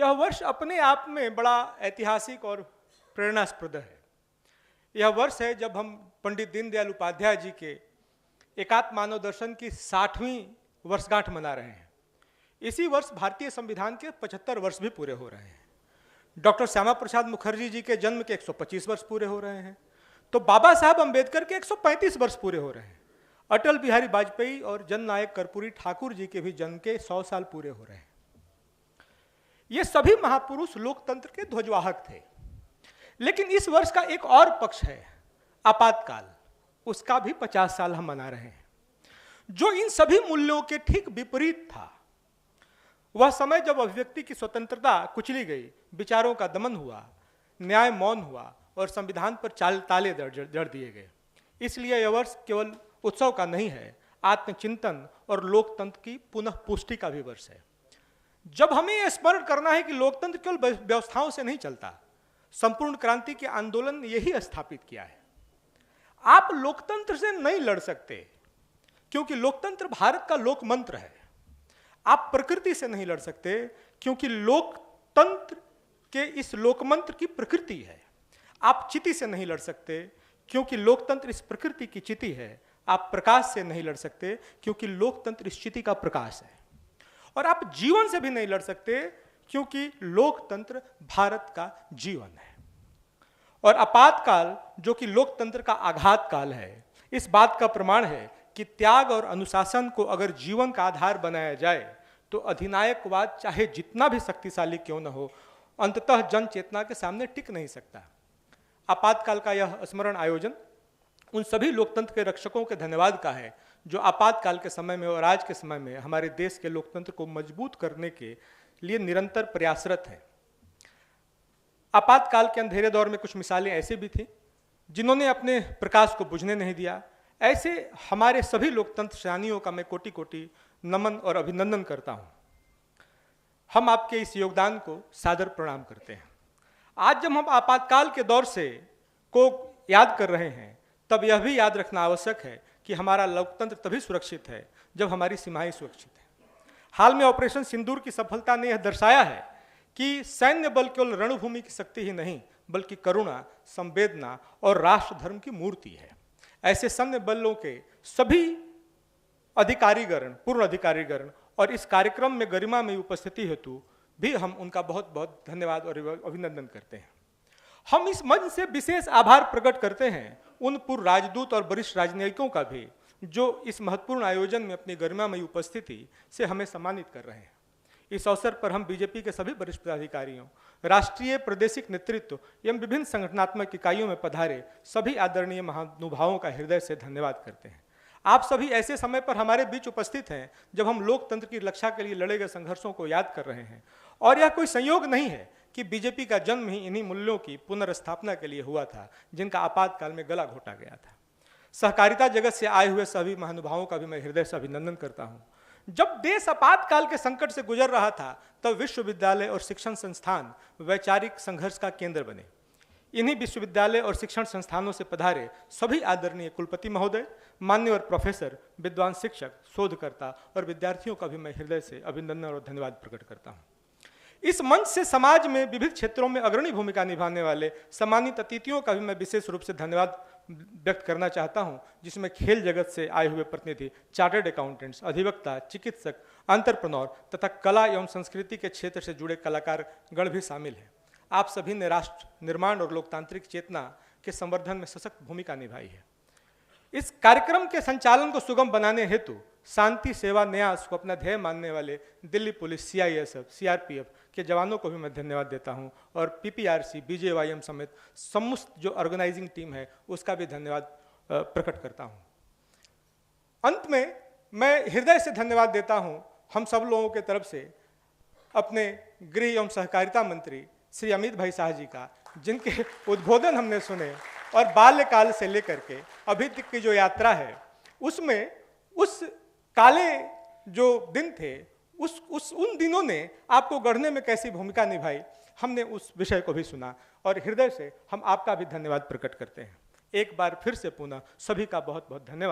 यह वर्ष अपने आप में बड़ा ऐतिहासिक और प्रेरणास्पद है। यह वर्ष है जब हम पंडित दीनदयाल उपाध्याय जी के एकात्म मानव दर्शन की 60वीं वर्षगांठ मना रहे हैं। इसी वर्ष भारतीय संविधान के 75 वर्ष भी पूरे हो रहे हैं। डॉक्टर श्यामा प्रसाद मुखर्जी जी के जन्म के 125 वर्ष पूरे हो रहे हैं। तो बाबा साहब अंबेडकर के 135 वर्ष पूरे हो रहे हैं। अटल बिहारी वाजपेयी और जननायक कर्पूरी ठाकुर जी के भी जन्म के 100 साल पूरे हो रहे हैं। ये सभी महापुरुष लोकतंत्र के ध्वजवाहक थे। लेकिन इस वर्ष का एक और पक्ष है, आपातकाल। उसका भी 50 साल हम मना रहे हैं, जो इन सभी मूल्यों के ठीक विपरीत था। वह समय जब अभिव्यक्ति की स्वतंत्रता कुचली गई, विचारों का दमन हुआ, न्याय मौन हुआ और संविधान पर ताले जड़ दिए गए। इसलिए यह वर्ष केवल उत्सव का नहीं है, आत्मचिंतन और लोकतंत्र की पुनः पुष्टि का भी वर्ष है। जब हमें यह स्मरण करना है कि लोकतंत्र केवल व्यवस्थाओं से नहीं चलता, संपूर्ण क्रांति के आंदोलन ने यही स्थापित किया है। आप लोकतंत्र से नहीं लड़ सकते, क्योंकि लोकतंत्र भारत का लोक मंत्र है। आप प्रकृति से नहीं लड़ सकते, क्योंकि लोकतंत्र के इस लोकमंत्र की प्रकृति है। आप चिति से नहीं लड़ सकते, क्योंकि लोकतंत्र इस प्रकृति की चिति है। आप प्रकाश से नहीं लड़ सकते, क्योंकि लोकतंत्र इस चिति का प्रकाश है। और आप जीवन से भी नहीं लड़ सकते, क्योंकि लोकतंत्र भारत का जीवन है। और आपातकाल, जो कि लोकतंत्र का आघात काल है, इस बात का प्रमाण है कि त्याग और अनुशासन को अगर जीवन का आधार बनाया जाए तो अधिनायकवाद चाहे जितना भी शक्तिशाली क्यों न हो, अंततः जन चेतना के सामने टिक नहीं सकता। आपातकाल का यह स्मरण आयोजन उन सभी लोकतंत्र के रक्षकों के धन्यवाद का है, जो आपातकाल के समय में और आज के समय में हमारे देश के लोकतंत्र को मजबूत करने के लिए निरंतर प्रयासरत है। आपातकाल के अंधेरे दौर में कुछ मिसालें ऐसी भी थी जिन्होंने अपने प्रकाश को बुझने नहीं दिया। ऐसे हमारे सभी लोकतंत्र सेनानियों का मैं कोटि कोटि नमन और अभिनंदन करता हूं। हम आपके इस योगदान को सादर प्रणाम करते हैं। आज जब हम आपातकाल के दौर से को याद कर रहे हैं, तब यह भी याद रखना आवश्यक है कि हमारा लोकतंत्र तभी सुरक्षित है जब हमारी सीमाएं सुरक्षित हैं। हाल में ऑपरेशन सिंदूर की सफलता ने यह दर्शाया है कि सैन्य बल केवल रणभूमि की शक्ति ही नहीं, बल्कि करुणा, संवेदना और राष्ट्र धर्म की मूर्ति है। ऐसे सैन्य बलों के सभी अधिकारीगण, पूर्ण अधिकारीगण और इस कार्यक्रम में गरिमा में उपस्थिति हेतु भी हम उनका बहुत बहुत धन्यवाद और अभिनंदन करते हैं। हम इस मंच से विशेष आभार प्रकट करते हैं उन पूर्व राजदूत और वरिष्ठ राजनयिकों का भी, जो इस महत्वपूर्ण आयोजन में अपनी गरिमामयी उपस्थिति से हमें सम्मानित कर रहे हैं। इस अवसर पर हम बीजेपी के सभी वरिष्ठ पदाधिकारियों, राष्ट्रीय प्रादेशिक नेतृत्व एवं विभिन्न संगठनात्मक इकाइयों में पधारे सभी आदरणीय महानुभावों का हृदय से धन्यवाद करते हैं। आप सभी ऐसे समय पर हमारे बीच उपस्थित हैं जब हम लोकतंत्र की रक्षा के लिए लड़े गए संघर्षों को याद कर रहे हैं। और यह कोई संयोग नहीं है कि बीजेपी का जन्म ही इन्हीं मूल्यों की पुनर्स्थापना के लिए हुआ था, जिनका आपातकाल में गला घोटा गया था। सहकारिता जगत से आए हुए सभी महानुभावों का भी मैं हृदय से अभिनंदन करता हूँ। जब देश आपातकाल के संकट से गुजर रहा था, तब विश्वविद्यालय और शिक्षण संस्थान वैचारिक संघर्ष का केंद्र बने। इन्हीं विश्वविद्यालय और शिक्षण संस्थानों से पधारे सभी आदरणीय कुलपति महोदय, मान्यवर प्रोफेसर, विद्वान शिक्षक, शोधकर्ता और विद्यार्थियों का भी मैं हृदय से अभिनंदन और धन्यवाद प्रकट करता हूँ। इस मंच से समाज में विविध क्षेत्रों में अग्रणी भूमिका निभाने वाले सम्मानित अतिथियों का भी मैं विशेष रूप से धन्यवाद व्यक्त करना चाहता हूं, जिसमें खेल जगत से आए हुए प्रतिनिधि, चार्टर्ड अकाउंटेंट्स, अधिवक्ता, चिकित्सक, एंटरप्रेन्योर तथा कला एवं संस्कृति के क्षेत्र से जुड़े कलाकार गण भी शामिल हैं। आप सभी ने राष्ट्र निर्माण और लोकतांत्रिक चेतना के संवर्धन में सशक्त भूमिका निभाई है। इस कार्यक्रम के संचालन को सुगम बनाने हेतु शांति सेवा न्यास को अपना ध्येय मानने वाले दिल्ली पुलिस, CISF, CRPF के जवानों को भी मैं धन्यवाद देता हूं और PPRC, BJYM समेत समस्त जो ऑर्गेनाइजिंग टीम है उसका भी धन्यवाद प्रकट करता हूं। अंत में मैं हृदय से धन्यवाद देता हूं हम सब लोगों के तरफ से अपने गृह एवं सहकारिता मंत्री श्री अमित भाई शाह जी का, जिनके उद्बोधन हमने सुने और बाल्यकाल से लेकर के अभी तक की जो यात्रा है उसमें उस काले जो दिन थे उन दिनों ने आपको गढ़ने में कैसी भूमिका निभाई, हमने उस विषय को भी सुना और हृदय से हम आपका भी धन्यवाद प्रकट करते हैं। एक बार फिर से पुनः सभी का बहुत बहुत धन्यवाद।